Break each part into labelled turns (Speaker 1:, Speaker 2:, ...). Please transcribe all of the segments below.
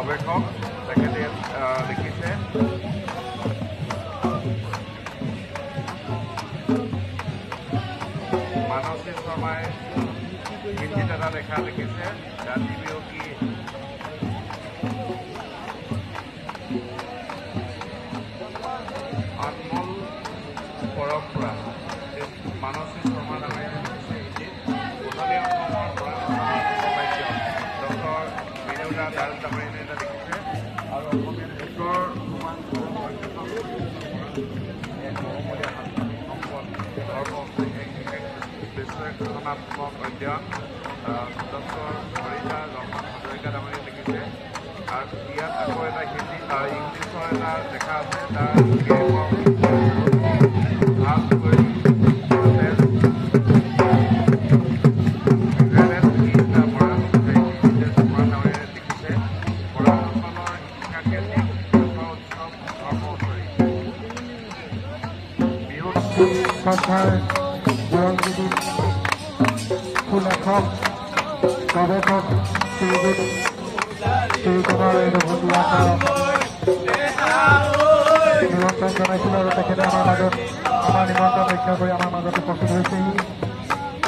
Speaker 1: গৱেষক তেখেতে লিখিছে। মানসী শৰ্মাই হিন্দীত এটা লেখা লিখিছে, জাতি বিয়পী অনমোল পৰম্পৰা। মানসী শৰ্মা নামেৰে লিখিছে হিন্দীত। উজনি অসমৰ পৰা ডক্টৰ বিনোদা দাস ডাঙৰীয়াই এটা লিখিছে আৰু অসমীয়া উত্তৰ বিশ্লেষণাত্মক অধ্যয়ন ডক্টৰ হৰিতা ৰমন হাজৰিকা ডাঙৰীয়াই লিখিছে। আৰু ইয়াত আকৌ এটা হিন্দী ইংলিছৰ এটা লেখা আছে, তাৰ
Speaker 2: সংস্থাৰ বুৰঞ্জীবিদ সুলেখক গৱেষক শ্ৰীযুত শ্ৰীকুমাৰ নিমন্ত্ৰণ জনাইছিলোঁ আৰু তেখেতে আমাৰ মাজত আমাৰ নিমন্ত্ৰণ ৰক্ষা কৰি আমাৰ মাজত উপস্থিত হৈছেহি।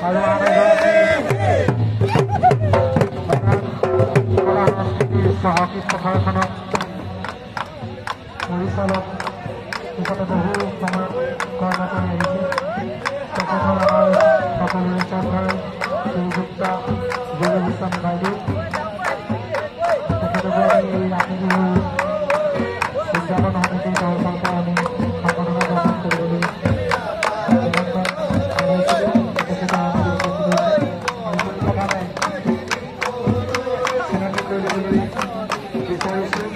Speaker 2: আৰু আন কলা সংস্কৃতিৰ চহকী পথাৰখনত পৰিচালক তেখেতে বহু সময়ত কৰ্ম কৰি আহিছে। তেখেত হ'ল আমাৰ সকলোৰে শ্ৰদ্ধাৰ শ্ৰীযুক্তা জয় গোস্বামী বাইদেউ। তেখেতকো আমি এই ৰাতি বিহুৰ উদযাপন সমিতিৰ তৰফৰ পৰা আমি সম্বৰ্ধনা জ্ঞাপন কৰিবলৈ নিমন্ত্ৰণ জনাইছিলোঁ। তেখেতে আমাৰ উপস্থিত হৈছে আৰু কোনো কথা নাই চিনাকি কৰি দিবলৈ বিচাৰিছোঁ।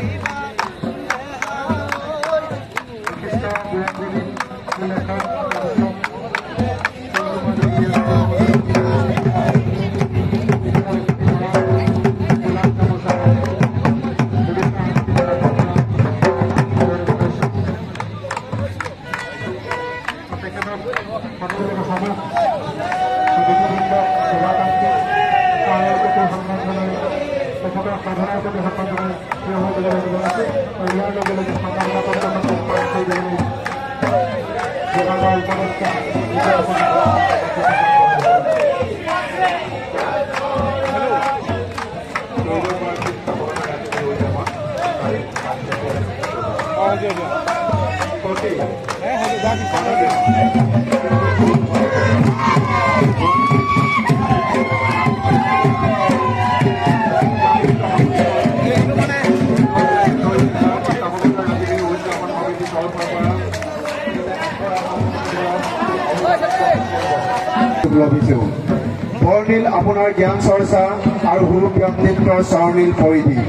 Speaker 3: বৰ্ণিল আপোনাৰ জ্ঞান চৰ্চা আৰু গুৰু ব্যক্তিত্বৰ স্বৰ্ণিল পৰিধি।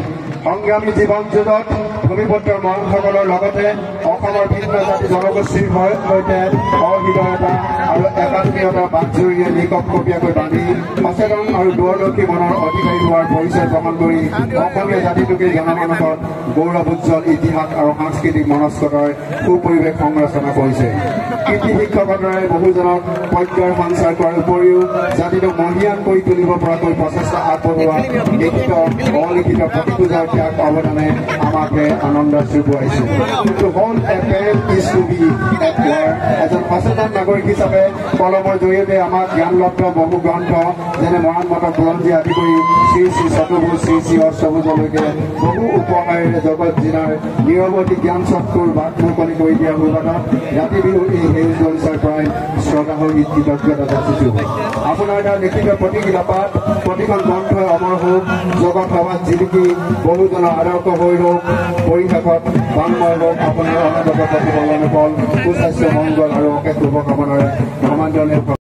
Speaker 3: সংগ্ৰামী জীৱন যুঁজত ভূমিপুত্ৰৰ মহানসকলৰ লগতে অসমৰ ভিন্ন জাতি জনগোষ্ঠীৰ সৈতে সহৃদয়তা আৰু একাত্মীয়তাৰ বাটজুৰিয়ে নিকপকপীয়াকৈ বান্ধি সচেতন আৰু দূৰদৰ্শী মনৰ অধিকাৰী হোৱাৰ পৰিচয় গ্ৰহণ কৰি অসমীয়া জাতিটোকে জনমানসত গৌৰৱ উজ্জ্বল ইতিহাস আৰু সাংস্কৃতিক মনস্কতাৰ সুপৰিৱেশ সংৰচনা কৰিছে। কৃতি শিক্ষকৰ দ্বাৰাই বহুজনক প্ৰজ্ঞাৰ সঞ্চাৰ কৰাৰ উপৰিও জাতিটোক মহিয়ান কৰি তুলিব পৰাকৈ প্ৰচেষ্টা আগবঢ়োৱা লিখিত অলিখিত প্ৰতিপূজাৰ ত্যাগ অৱদানে আমাকে আনন্দ চুবুৱাইছে। এজন সচেতন নাগৰিক হিচাপে কলমৰ জৰিয়তে আমাক জ্ঞানলব্ধ বহু গ্ৰন্থ যেনে মহান মত বুৰঞ্জী আদি কৰি শ্ৰী শ্ৰী চতুৰ্ভুজ শ্ৰী শ্ৰী অষ্টভুজলৈকে বহু উপহাৰেৰে জগত জিনাৰ নিৰৱধি জ্ঞান চক্ষুৰ বাট মুকলি কৰি দিয়া সুবাদত ৰাতি বিহুৰ এই সেউজ জলচাৰ পৰাই শ্ৰদ্ধা হৈ কৃতজ্ঞতা যাচিছোঁ। আপোনাৰ দ্বাৰা লিখিত প্ৰতিগিলা পাঠ প্ৰতিখন গ্ৰন্থই অমৰ হওক, জগত সভাত জিলিকি বহুজনৰ আদৰ্শ হৈ ৰওক, পৰিশেষত বাংময় হওক আপোনাৰ অনাগত প্ৰতিফলন ফল সুস্বাস্থ্য মংগল আৰু অশেষ শুভকামনাৰে ধৰ্মান্তৰণে